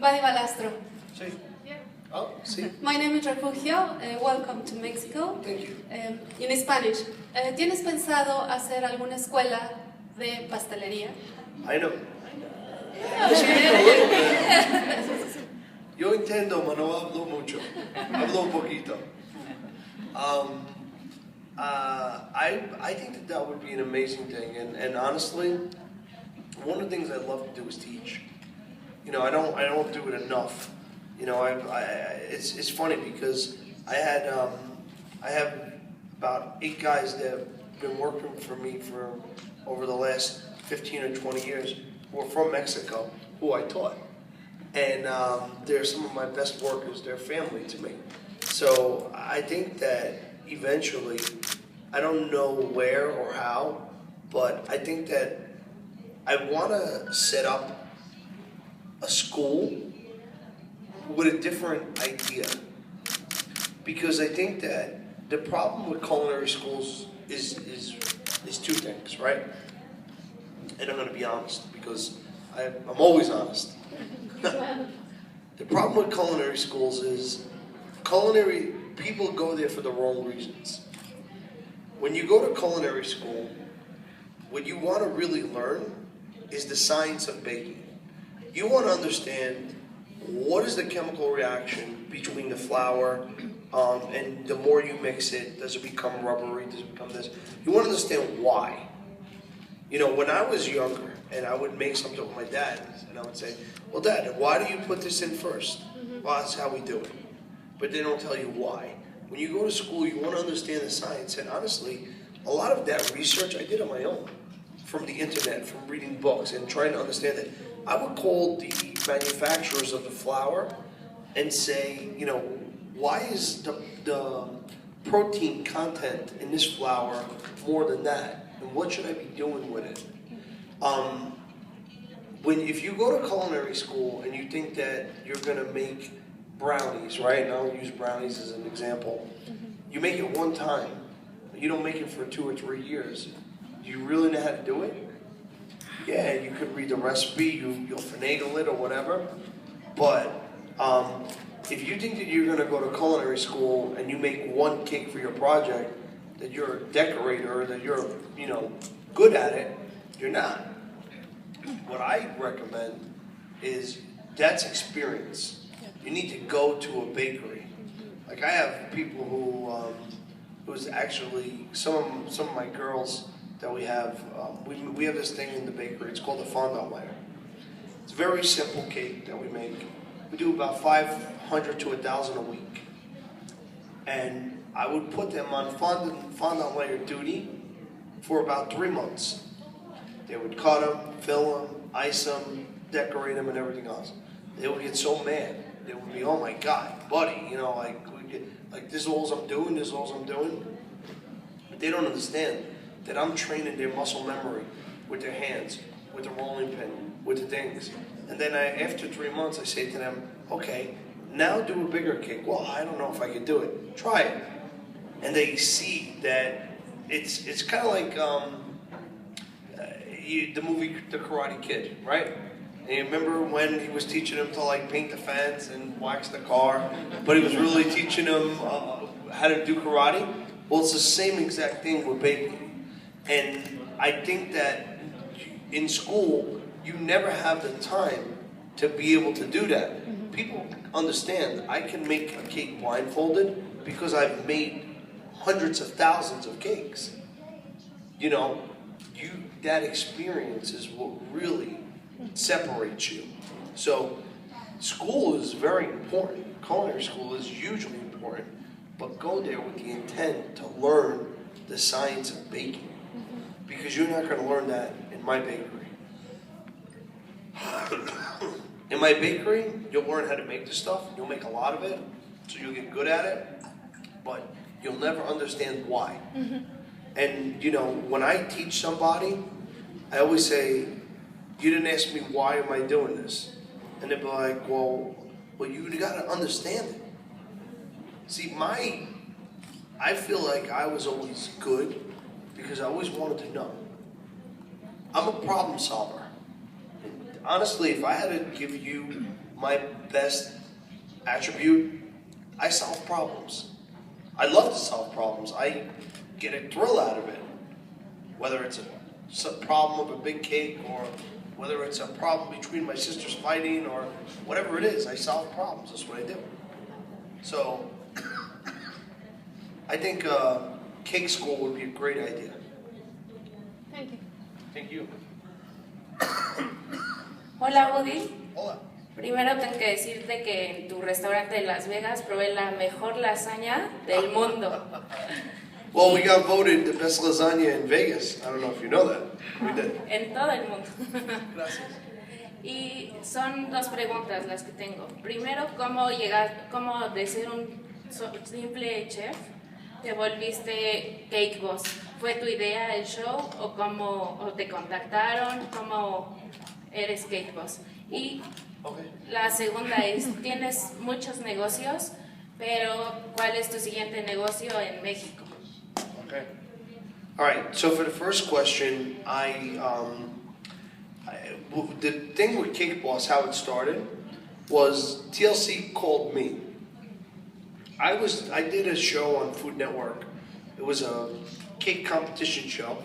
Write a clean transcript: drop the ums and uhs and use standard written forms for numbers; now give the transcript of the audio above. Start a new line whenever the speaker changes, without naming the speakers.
Va de valastro.
Sí. Oh, sí.
My name is Refugio. Welcome to Mexico.
Thank you.
In Spanish. ¿Tienes pensado hacer alguna escuela de pastelería?
I know. Yo entiendo, pero no hablo mucho. Hablo un poquito. I think that would be an amazing thing, and honestly, one of the things I love to do is teach. You know, I don't do it enough. You know, it's funny because I have about 8 guys that have been working for me for over the last 15 or 20 years who are from Mexico, who I taught. And they're some of my best workers, they're family to me. So I think that eventually, I don't know where or how, but I think that I want to set up a school with a different idea. Because I think that the problem with culinary schools is 2 things, right? And I'm going to be honest, because I'm always honest. The problem with culinary schools is culinary people go there for the wrong reasons. When you go to culinary school, what you want to really learn is the science of baking. You want to understand what is the chemical reaction between the flour, and the more you mix it, does it become rubbery, does it become this? You want to understand why. You know, when I was younger, and I would make something with my dad, and I would say, well, Dad, why do you put this in first? Well, that's how we do it. But they don't tell you why. When you go to school, you want to understand the science, and honestly, a lot of that research I did on my own, from the internet, from reading books, and trying to understand it. I would call the manufacturers of the flour and say, you know, why is the protein content in this flour more than that? And what should I be doing with it? If you go to culinary school and you think that you're going to make brownies, right? And I'll use brownies as an example. You make it one time. You don't make it for 2 or 3 years. Do you really know how to do it? Yeah, you could read the recipe, you'll finagle it or whatever. But if you think that you're going to go to culinary school and you make one cake for your project, that you're a decorator, that you're, you know, good at it, you're not. What I recommend is that's experience. You need to go to a bakery. Like I have people who, it was actually some of my girls that we have this thing in the bakery. It's called a fondant layer. It's a very simple cake that we make. We do about 500 to 1,000 a week. And I would put them on fondant layer duty for about 3 months. They would cut them, fill them, ice them, decorate them, and everything else. They would get so mad. They would be, oh my God, buddy, you know, like this is all I'm doing, this is all I'm doing. But they don't understand that I'm training their muscle memory with their hands, with the rolling pin, with the things. And then after 3 months, I say to them, okay, now do a bigger cake. Well, I don't know if I could do it. Try it. And they see that it's kind of like the movie The Karate Kid, right? And you remember when he was teaching him to like paint the fence and wax the car, but he was really teaching him how to do karate? Well, it's the same exact thing with baking. And I think that in school, you never have the time to be able to do that. People understand I can make a cake blindfolded because I've made hundreds of thousands of cakes. You know, that experience is what really separates you. So school is very important. Culinary school is hugely important. But go there with the intent to learn the science of baking. Because you're not going to learn that in my bakery. In my bakery, you'll learn how to make the stuff. You'll make a lot of it, so you'll get good at it. But you'll never understand why. And, you know, when I teach somebody, I always say, you didn't ask me why am I doing this? And they'll be like, well, you got to understand it. See, I feel like I was always good because I always wanted to know. I'm a problem solver. honestly, if I had to give you my best attribute, I solve problems. I love to solve problems. I get a thrill out of it. Whether it's a problem of a big cake, or whether it's a problem between my sisters fighting, or whatever it is, I solve problems. That's what I do. So, I think cake school would be a great idea.
Thank you.
Thank you.
Hola, Woody.
Hola.
Primero tengo que decirte que en tu restaurante de Las Vegas probé la mejor lasaña del mundo.
Well, we got voted the best lasagna in Vegas. I don't know if you know that. We did.
En todo el mundo.
Gracias.
Y son dos preguntas las que tengo. Primero, ¿cómo de ser un simple chef te volviste cake boss? ¿Fue tu idea el show o te contactaron? ¿Cómo eres cake boss? Y la segunda es, tienes muchos negocios, pero ¿cuál es tu siguiente negocio en México?
Okay. All right. So for the first question, the thing with Cake Boss, how it started, was TLC called me. I did a show on Food Network. It was a cake competition show,